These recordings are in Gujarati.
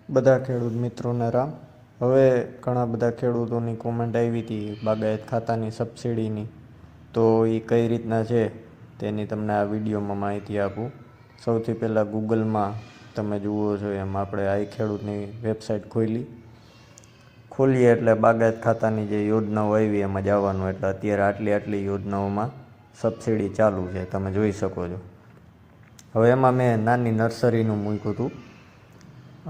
બધા ખેડૂત મિત્રોને રામ. હવે ઘણા બધા ખેડૂતોની કોમેન્ટ આવી હતી બાગાયત ખાતાની સબસિડીની, તો એ કઈ રીતના છે તેની તમને આ વિડીયોમાં માહિતી આપું. સૌથી પહેલાં ગૂગલમાં તમે જુઓ છો એમ આપણે આઈ ખેડૂતની વેબસાઇટ ખોલીએ એટલે બાગાયત ખાતાની જે યોજનાઓ આવી એમાં જવાનું. એટલે અત્યારે આટલી યોજનાઓમાં સબસિડી ચાલુ છે, તમે જોઈ શકો છો. હવે એમાં મેં નાની નર્સરીનું મૂક્યું હતું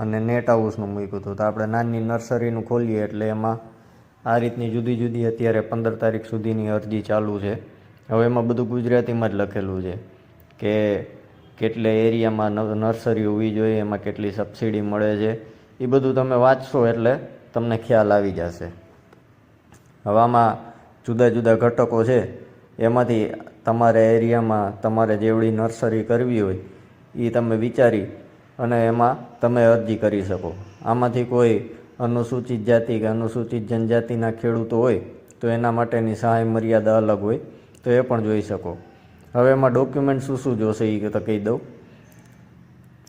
અને નેટ હાઉસનું મૂક્યું હતું. તો આપણે નાની નર્સરીનું ખોલીએ એટલે એમાં આ રીતની જુદી જુદી અત્યારે 15 તારીખ સુધીની અરજી ચાલુ છે. હવે એમાં બધું ગુજરાતીમાં જ લખેલું છે કે કેટલા એરિયામાં નર્સરી હોવી જોઈએ, એમાં કેટલી સબસિડી મળે છે. એ બધું તમે વાંચશો એટલે તમને ખ્યાલ આવી જશે. હવે આમાં જુદા જુદા ઘટકો છે, એમાંથી તમારા એરિયામાં તમારે જેવડી નર્સરી કરવી હોય એ તમે વિચારી અને એમાં તમે અરજી કરી શકો. આમાંથી કોઈ અનુસૂચિત જાતિ કે અનુસૂચિત જનજાતિના ખેડૂતો હોય તો એના માટેની સહાય મર્યાદા અલગ હોય, તો એ પણ જોઈ શકો. હવે એમાં ડોક્યુમેન્ટ શું જોશે એ તો કહી દઉં.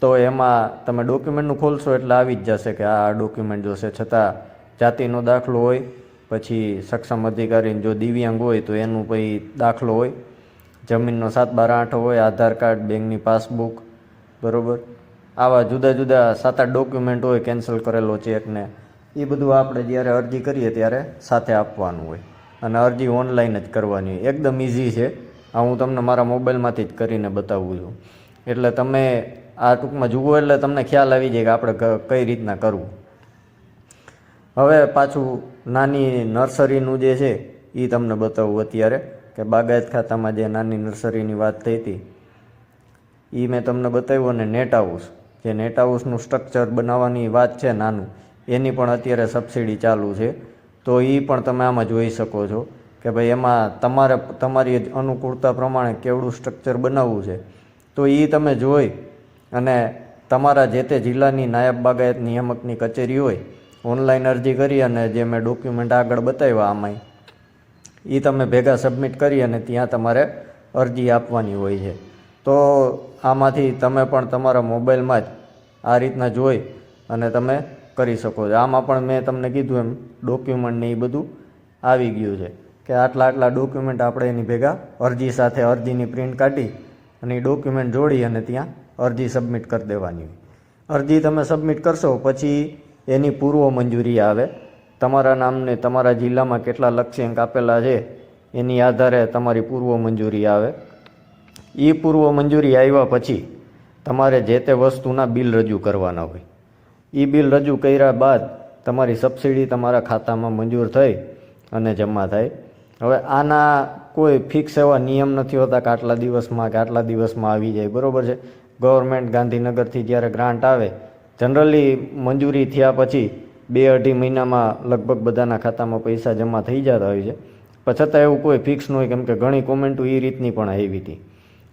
તો એમાં તમે ડોક્યુમેન્ટનું ખોલશો એટલે આવી જ જશે કે આ ડોક્યુમેન્ટ જોશે. છતાં જાતિનો દાખલો હોય, પછી સક્ષમ અધિકારીને જો દિવ્યાંગ હોય તો એનું પછી દાખલો હોય, જમીનનો 7/8 હોય, આધાર કાર્ડ, બેંકની પાસબુક, બરાબર. આવા જુદા જુદા 7-8 ડોક્યુમેન્ટ હોય, કેન્સલ કરેલો ચેકને એ બધું આપણે જ્યારે અરજી કરીએ ત્યારે સાથે આપવાનું હોય. અને અરજી ઓનલાઈન જ કરવાની હોય. એકદમ ઇઝી છે. આ હું તમને મારા મોબાઈલમાંથી જ કરીને બતાવું છું. એટલે તમે આ ટૂંકમાં જુઓ એટલે તમને ખ્યાલ આવી જાય કે આપણે કઈ રીતના કરવું. હવે પાછું નાની નર્સરીનું જે છે એ તમને બતાવું અત્યારે કે બાગાયત ખાતામાં જે નાની નર્સરીની વાત થઈ હતી એ મેં તમને બતાવ્યું. અને નેટ હાઉસ, જે નેટ હાઉસનું સ્ટ્રક્ચર બનાવવાની વાત છે નાનું, એની પણ અત્યારે સબસિડી ચાલુ છે. તો એ પણ તમે આમાં જોઈ શકો છો કે ભાઈ એમાં તમારી અનુકૂળતા પ્રમાણે કેવડું સ્ટ્રક્ચર બનાવવું છે. તો એ તમે જોઈ અને તમારા જે તે જિલ્લાની નાયબ બાગાયત નિયામકની કચેરી હોય, ઓનલાઈન અરજી કરી અને જે મેં ડોક્યુમેન્ટ આગળ બતાવ્યા આમાંય એ તમે ભેગા સબમિટ કરી અને ત્યાં તમારે અરજી આપવાની હોય છે. તો આમાંથી તમે પણ તમારા મોબાઈલમાં જ આ રીતના જોઈ અને તમે કરી શકો છો. આમાં પણ મેં તમને કીધું એમ ડોક્યુમેન્ટને એ બધું આવી ગયું છે કે આટલા ડોક્યુમેન્ટ આપણે એની ભેગા અરજી સાથે અરજીની પ્રિન્ટ કાઢી અને એ ડોક્યુમેન્ટ જોડી અને ત્યાં અરજી સબમિટ કરી દેવાની હોય. અરજી તમે સબમિટ કરશો પછી એની પૂર્વ મંજૂરી આવે. તમારા નામને તમારા જિલ્લામાં કેટલા લક્ષ્યાંક આપેલા છે એની આધારે તમારી પૂર્વ મંજૂરી આવે. એ પૂર્વ મંજૂરી આવ્યા પછી તમારે જે તે વસ્તુના બિલ રજૂ કરવાના હોય. એ બિલ રજૂ કર્યા બાદ તમારી સબસિડી તમારા ખાતામાં મંજૂર થઈ અને જમા થાય. હવે આના કોઈ ફિક્સ એવા નિયમ નથી હોતા કે આટલા દિવસમાં કે આટલા દિવસમાં આવી જાય, બરાબર છે. ગવર્મેન્ટ ગાંધીનગરથી જ્યારે ગ્રાન્ટ આવે જનરલી મંજૂરી થયા પછી 2-2.5 મહિનામાં લગભગ બધાના ખાતામાં પૈસા જમા થઈ જતા હોય છે. પણ છતાં એવું કોઈ ફિક્સ ન હોય, કેમ કે ઘણી કોમેન્ટો એ રીતની પણ આવી હતી,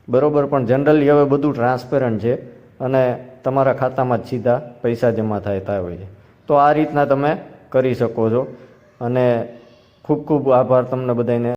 બરાબર. પણ જનરલી હવે બધું ટ્રાન્સપેરન્ટ છે અને તમારા ખાતામાં જ સીધા પૈસા જમા થતા હોય છે. તો આ રીતના તમે કરી શકો છો. અને ખૂબ ખૂબ આભાર તમને બધાને.